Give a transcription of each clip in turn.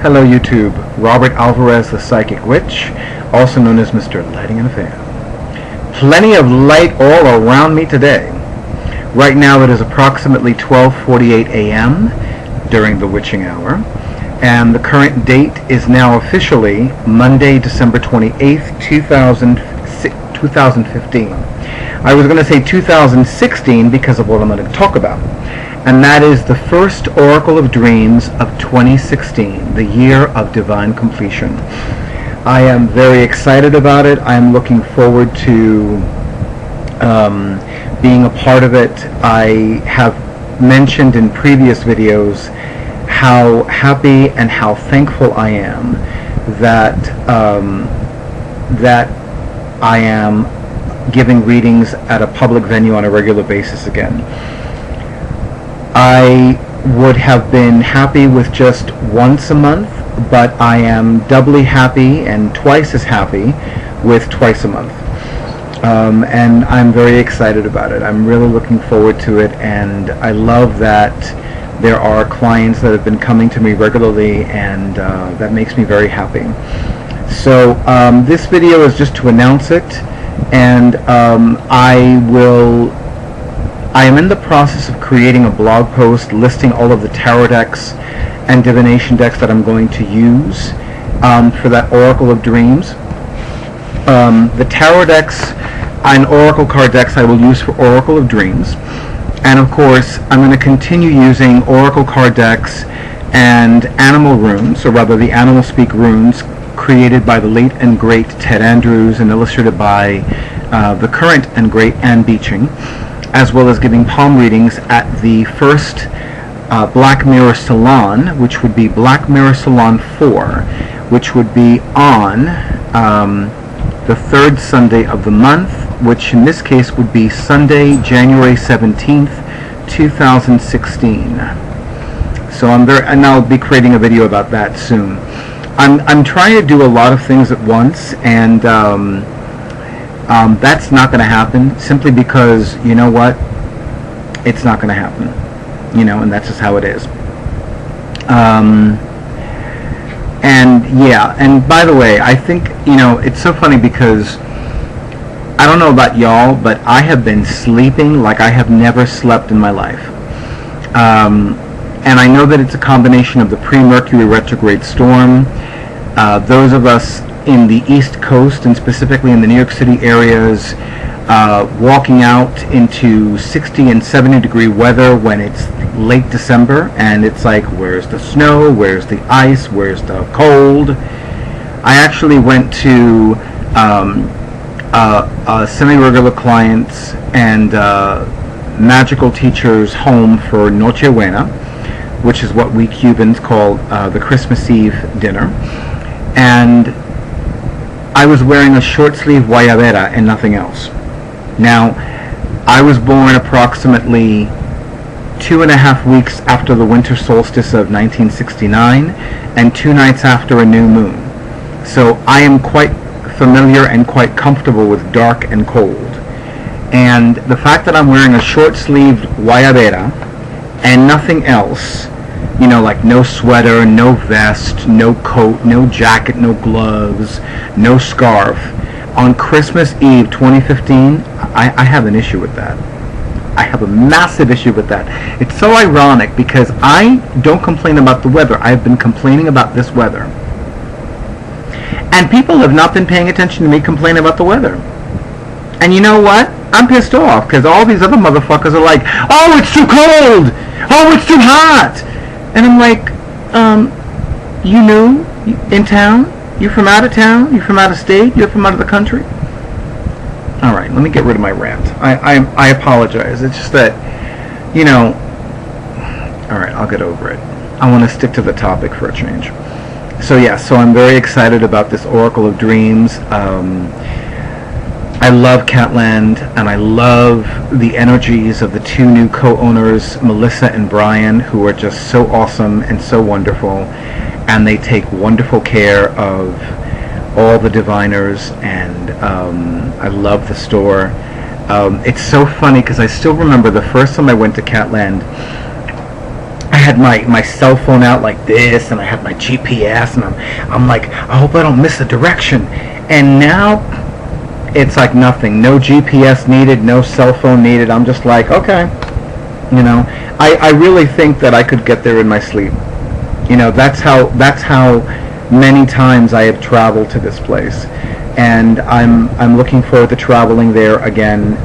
Hello YouTube, Robert Alvarez the Psychic Witch, also known as Mr. Lighting and a Fan. Plenty of light all around me today. Right now it is approximately 12:48 a.m. during the witching hour, and the current date is now officially Monday, December 28th, 2015. I was going to say 2016 because of what I'm going to talk about. And that is the first Oracle of Dreams of 2016, the year of divine completion. I am very excited about it. I am looking forward to being a part of it. I have mentioned in previous videos how happy and how thankful I am that that I am giving readings at a public venue on a regular basis again. I would have been happy with just once a month, but I am doubly happy and twice as happy with twice a month. And I'm very excited about it. I'm really looking forward to it, and I love that there are clients that have been coming to me regularly, and that makes me very happy. So this video is just to announce it, and I am in the process of creating a blog post listing all of the tarot decks and divination decks that I'm going to use for that Oracle of Dreams. The tarot decks and Oracle card decks I will use for Oracle of Dreams. And of course, I'm going to continue using Oracle card decks and animal runes, or rather the Animal Speak runes, created by the late and great Ted Andrews and illustrated by the current and great Ann Beeching, as well as giving palm readings at the first Black Mirror Salon, which would be Black Mirror Salon 4, which would be on the third Sunday of the month, which in this case would be Sunday, January 17th, 2016. So and I'll be creating a video about that soon. I'm trying to do a lot of things at once, and that's not going to happen, simply because, you know what, it's not going to happen, and that's just how it is. And yeah, and by the way, I think, it's so funny because I don't know about y'all, but I have been sleeping like I have never slept in my life. And I know that it's a combination of the pre-Mercury retrograde storm. Those of us in the East Coast, and specifically in the New York City areas, walking out into 60 and 70 degree weather when it's late December, and it's like, where's the snow, where's the ice, where's the cold? I actually went to a semi-regular client's and magical teacher's home for Noche Buena, which is what we Cubans call the Christmas Eve dinner, and I was wearing a short sleeve guayabera and nothing else. Now, I was born approximately 2.5 weeks after the winter solstice of 1969 and 2 nights after a new moon. So I am quite familiar and quite comfortable with dark and cold. And the fact that I'm wearing a short sleeved guayabera and nothing else, like no sweater, no vest, no coat, no jacket, no gloves, no scarf, on Christmas Eve 2015, I have an issue with that. I have a massive issue with that. It's so ironic because I don't complain about the weather. I've been complaining about this weather. And people have not been paying attention to me complaining about the weather. And you know what? I'm pissed off because all these other motherfuckers are like, oh, it's too cold! Oh, it's too hot! And I'm like, you new in town? You from out of town? You from out of state? You're from out of the country? Alright, let me get rid of my rant. I apologize. It's just that, alright, I'll get over it. I want to stick to the topic for a change. So yeah, so I'm very excited about this Oracle of Dreams. I love Catland, and I love the energies of the two new co-owners, Melissa and Brian, who are just so awesome and so wonderful, and they take wonderful care of all the diviners, and I love the store. It's so funny because I still remember the first time I went to Catland. I had my cell phone out like this, and I had my GPS, and I'm like, I hope I don't miss a direction. And now it's like nothing. No GPS needed, no cell phone needed. I'm just like, okay. You know, I really think that I could get there in my sleep. You know, that's how many times I have traveled to this place. And I'm looking forward to traveling there again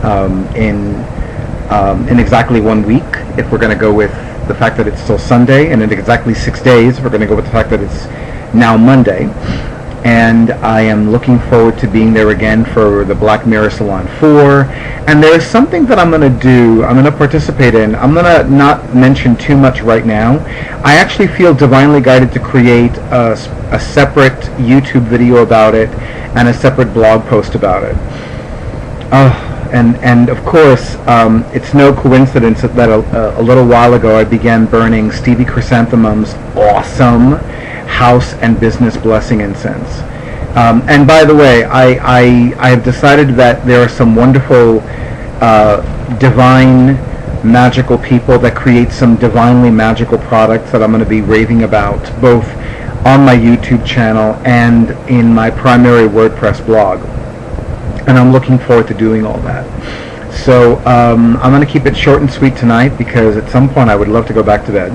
in exactly 1 week, if we're going to go with the fact that it's still Sunday, and in exactly 6 days, if we're going to go with the fact that it's now Monday. And I am looking forward to being there again for the Black Mirror Salon 4. And there's something that I'm going to do, I'm going to participate in. I'm going to not mention too much right now. I actually feel divinely guided to create a separate YouTube video about it and a separate blog post about it. And of course, it's no coincidence that a little while ago I began burning Stevie Chrysanthemum's awesome house and business blessing incense. And by the way, I have decided that there are some wonderful divine magical people that create some divinely magical products that I'm going to be raving about, both on my YouTube channel and in my primary WordPress blog. And I'm looking forward to doing all that. So I'm going to keep it short and sweet tonight, because at some point I would love to go back to bed.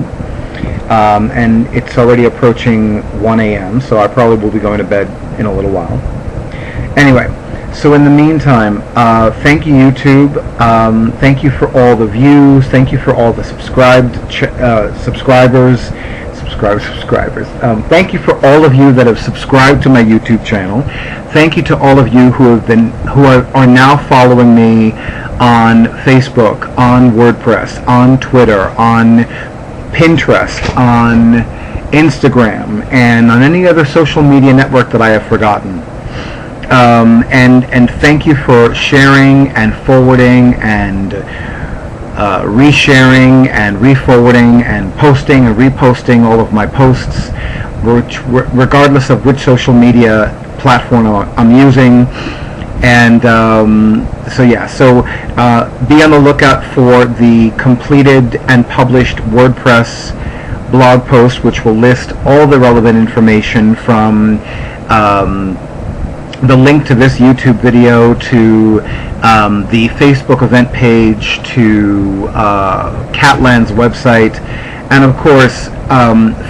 And it's already approaching 1 a.m., so I probably will be going to bed in a little while. Anyway, so in the meantime, thank you, YouTube. Thank you for all the views. Thank you for all the subscribers. Thank you for all of you that have subscribed to my YouTube channel. Thank you to all of you who are now following me on Facebook, on WordPress, on Twitter, on Pinterest, on Instagram, and on any other social media network that I have forgotten. And thank you for sharing and forwarding and resharing and reforwarding and posting and reposting all of my posts, regardless of which social media platform I'm using. And so be on the lookout for the completed and published WordPress blog post, which will list all the relevant information from the link to this YouTube video to the Facebook event page to Catland's website. And of course,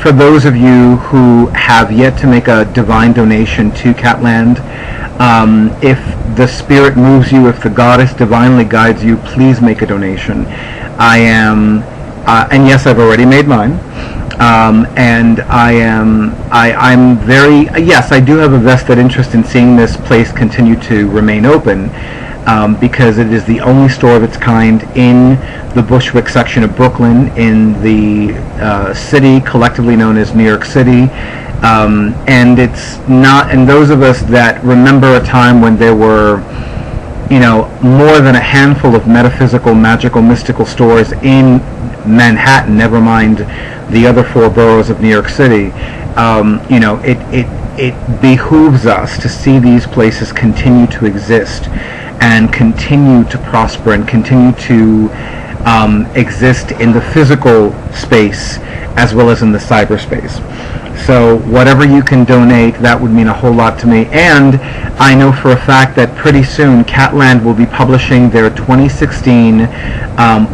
for those of you who have yet to make a divine donation to Catland, if the spirit moves you, if the goddess divinely guides you, please make a donation. And yes, I've already made mine. And I'm very, yes, I do have a vested interest in seeing this place continue to remain open, because it is the only store of its kind in the Bushwick section of Brooklyn, in the city collectively known as New York City. And it's not, and those of us that remember a time when there were, more than a handful of metaphysical, magical, mystical stores in Manhattan, never mind the other 4 boroughs of New York City, it behooves us to see these places continue to exist and continue to prosper and continue to exist in the physical space as well as in the cyberspace. So whatever you can donate, that would mean a whole lot to me. And I know for a fact that pretty soon Catland will be publishing their 2016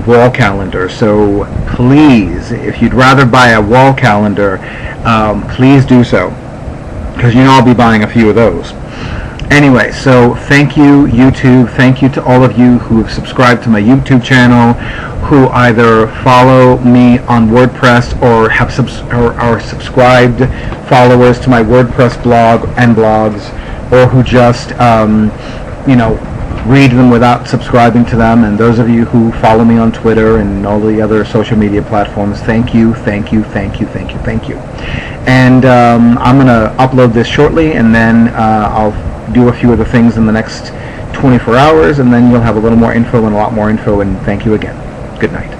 wall calendar. So please, if you'd rather buy a wall calendar, please do so, because I'll be buying a few of those. Anyway, so thank you, YouTube. Thank you to all of you who have subscribed to my YouTube channel, who either follow me on WordPress or are subscribed followers to my WordPress blog and blogs, or who just read them without subscribing to them. And those of you who follow me on Twitter and all the other social media platforms, thank you. And I'm going to upload this shortly, and then I'll do a few other things in the next 24 hours, and then you'll have a little more info and a lot more info, and thank you again. Good night.